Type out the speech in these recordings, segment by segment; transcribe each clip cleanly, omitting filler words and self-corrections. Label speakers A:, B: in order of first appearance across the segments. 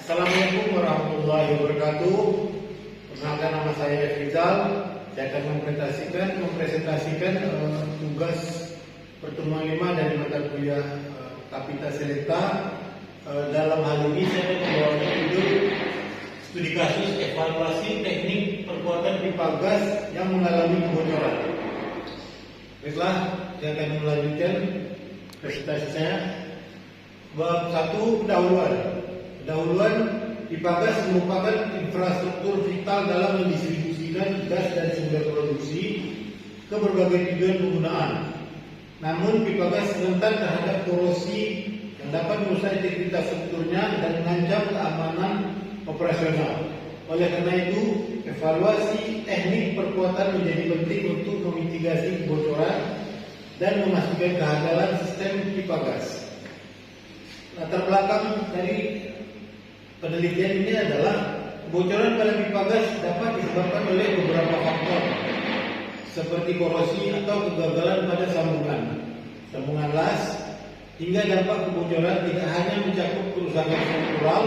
A: Assalamualaikum warahmatullahi wabarakatuh. Perkenalkan, nama saya Rizal. Saya akan mempresentasikan tugas pertemuan 5 dari mata kuliah Kapita Selecta. Dalam hal ini saya akan membawakan judul studi kasus evaluasi teknik perkuatan pipa gas yang mengalami kebocoran. Baiklah, saya akan melanjutkan presentasi saya. Bab 1, pendahuluan. Pipa gas merupakan infrastruktur vital dalam mendistribusikan gas dan sumber produksi ke berbagai tujuan penggunaan. Namun pipa gas rentan terhadap korosi yang dapat merusak integritas strukturnya dan mengancam keamanan operasional. Oleh karena itu, evaluasi teknik perkuatan menjadi penting untuk memitigasi kebocoran dan memastikan kehandalan sistem pipa gas. Latar belakang dari penelitian ini adalah kebocoran pada pipa gas dapat disebabkan oleh beberapa faktor seperti korosi atau kegagalan pada sambungan las, hingga dampak kebocoran tidak hanya mencakup kerusakan struktural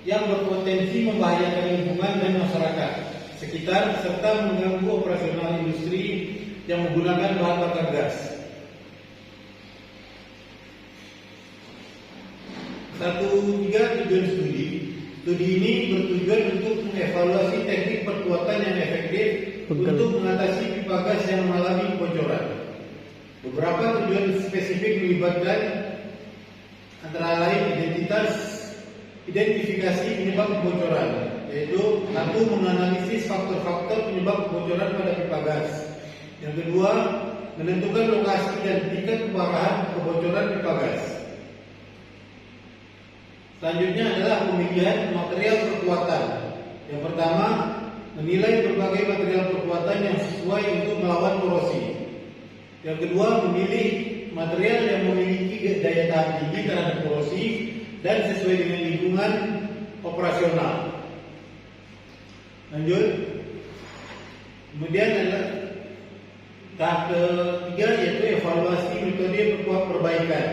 A: yang berpotensi membahayakan lingkungan dan masyarakat sekitar serta mengganggu operasional industri yang menggunakan bahan bakar gas. 1.3 tujuan studi. Studi ini bertujuan untuk mengevaluasi teknik perkuatan yang efektif untuk mengatasi pipa gas yang mengalami kebocoran. Beberapa tujuan spesifik melibatkan antara lain identifikasi penyebab kebocoran, yaitu 1. Menganalisis faktor-faktor penyebab kebocoran pada pipa gas. Yang kedua, menentukan lokasi dan tingkat keparahan kebocoran pipa gas. Selanjutnya adalah pemilihan material perkuatan. Yang pertama, menilai berbagai material perkuatan yang sesuai untuk melawan korosi. Yang kedua, memilih material yang memiliki daya tahan tinggi terhadap korosi dan sesuai dengan lingkungan operasional. Lanjut. Kemudian adalah tahap ketiga, yaitu evaluasi metode perbaikan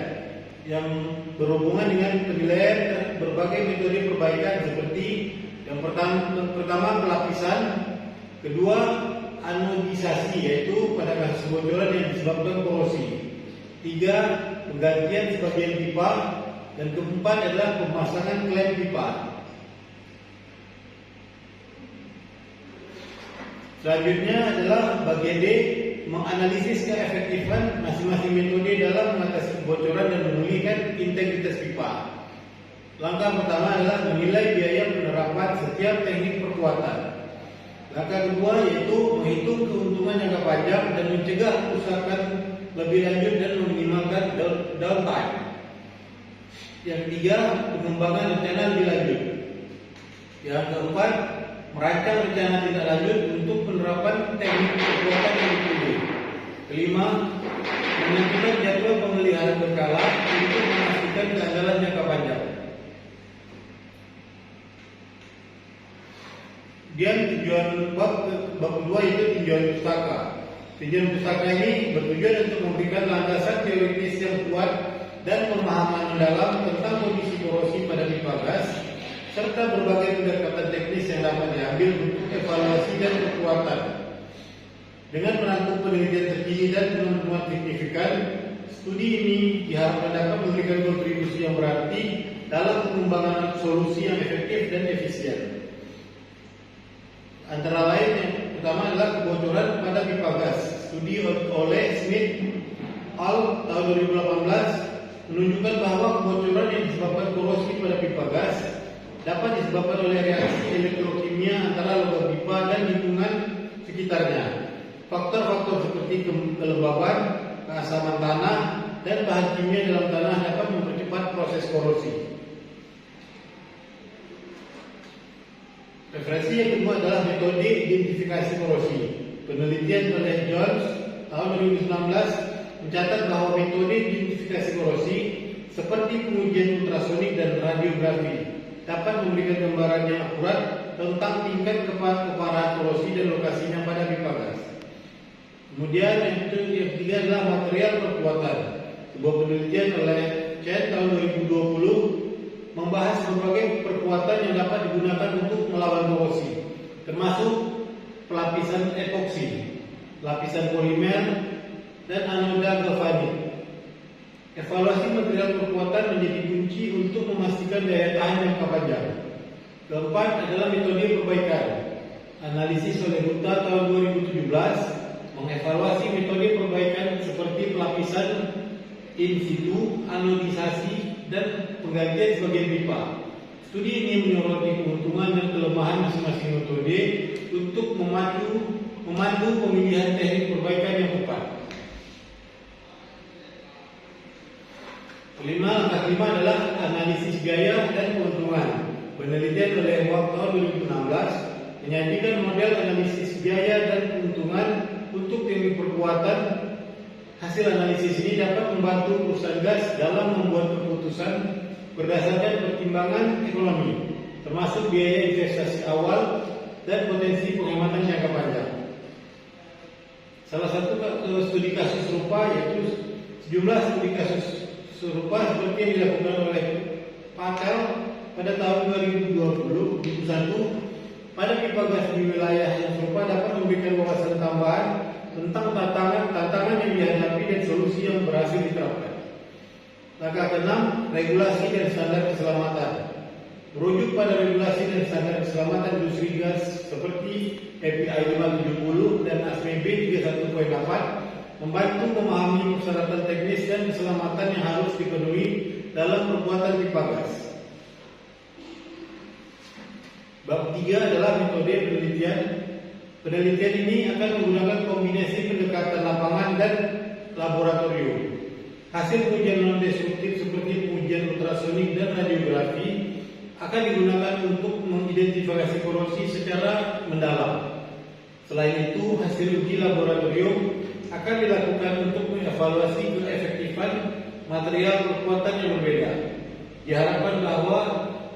A: yang berhubungan dengan penilaian berbagai metode perbaikan seperti yang pertama pelapisan, kedua anodisasi, yaitu pada kasus kebocoran yang disebabkan korosi, 3. Penggantian sebagian pipa, dan keempat adalah pemasangan klem pipa. Selanjutnya adalah bagian D, menganalisis keefektifan masing-masing metode dalam mengatasi kebocoran dan memulihkan integritas pipa. Langkah pertama adalah menilai biaya penerapan setiap teknik perkuatan. Langkah kedua yaitu menghitung keuntungan jangka panjang dan mencegah kerusakan lebih lanjut dan meminimalkan downtime. Yang ketiga, pengembangan rencana lebih lanjut. Yang keempat, merancang rencana tindak lanjut untuk penerapan teknik perkuatan yang dipilih. Kelima, menentukan jadwal pemeliharaan berkala untuk memastikan keandalan jangka panjang. Kemudian tujuan bab kedua yaitu tinjauan pustaka. Tinjauan pustaka ini bertujuan untuk memberikan landasan teoritis yang kuat dan pemahaman mendalam tentang kondisi korosi pada pipa gas, serta berbagai pendekatan teknis yang dapat diambil untuk evaluasi dan perkuatan. Dengan menanggung penelitian terkini dan temuan signifikan, studi ini diharapkan dapat memberikan kontribusi yang berarti dalam pengembangan solusi yang efektif dan efisien. Antara lain yang pertama adalah kebocoran pada pipa gas. Studi oleh Smith al. tahun 2018 menunjukkan bahwa kebocoran yang disebabkan korosi pada pipa gas dapat disebabkan oleh reaksi elektrokimia antara logam pipa dan lingkungan sekitarnya. Faktor-faktor seperti kelembaban, keasaman tanah, dan bahan kimia dalam tanah dapat mempercepat proses korosi. Referensi yang kedua adalah metode identifikasi korosi. Penelitian oleh Jones tahun 2019 mencatat bahwa metode identifikasi korosi seperti pengujian ultrasonik dan radiografi dapat memberikan gambaran yang akurat tentang tingkat keparahan korosi dan lokasinya pada pipa gas. Kemudian yang ketiga adalah material perkuatan. Sebuah penelitian oleh Chen tahun 2020 membahas berbagai perkuatan perkuatan yang dapat digunakan untuk melawan korosi, termasuk pelapisan epoksi, lapisan polimer, dan anoda galvanik. Evaluasi material perkuatan menjadi kunci untuk memastikan daya tahan jangka panjang. Keempat adalah metode perbaikan. Analisis oleh Huta tahun 2017 mengevaluasi metode perbaikan seperti pelapisan in situ, anodisasi, dan penggantian sebagian pipa. Studi ini menyoroti keuntungan dan kelemahan masing-masing metode untuk memandu pemilihan teknik perbaikan yang tepat. Langkah kelima adalah analisis biaya dan keuntungan. Penelitian oleh WAP tahun 2016 menyajikan model analisis biaya dan keuntungan untuk teknik perkuatan. Hasil analisis ini dapat membantu perusahaan gas dalam membuat keputusan berdasarkan pertimbangan ekonomi, termasuk biaya investasi awal dan potensi penghematan jangka panjang. Salah satu studi kasus serupa yaitu sejumlah studi kasus serupa seperti yang dilakukan oleh Patel pada tahun 2021 pada pipa gas di wilayah yang serupa dapat memberikan wawasan tambahan tentang tantangan yang dihadapi dan solusi yang berhasil diterapkan. Langkah keenam, regulasi dan standar keselamatan. Merujuk pada regulasi dan standar keselamatan industri gas seperti API 570 dan ASME B 31.8 membantu memahami persyaratan teknis dan keselamatan yang harus dipenuhi dalam pembuatan pipa gas. Bab 3 adalah metode penelitian. Penelitian ini akan menggunakan kombinasi pendekatan lapangan dan laboratorium. Hasil ujian non-destruktif seperti ujian ultrasonik dan radiografi akan digunakan untuk mengidentifikasi korosi secara mendalam. Selain itu, hasil uji laboratorium akan dilakukan untuk mengevaluasi keefektifan material perkuatan yang berbeda. Diharapkan bahwa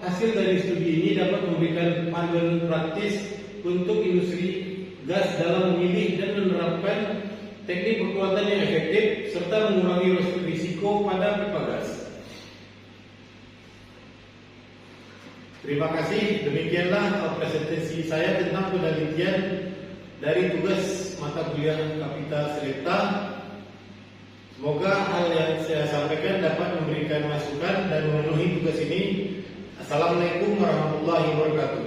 A: hasil dari studi ini dapat memberikan panduan praktis untuk industri gas dalam memilih dan menerapkan teknik perkuatan yang efektif serta mengurangi risiko pada pipa gas. Terima kasih. Demikianlah presentasi saya tentang penelitian dari tugas mata kuliah Kapital Selecta. Semoga hal yang saya sampaikan dapat memberikan masukan dan memenuhi tugas ini. Assalamualaikum warahmatullahi wabarakatuh.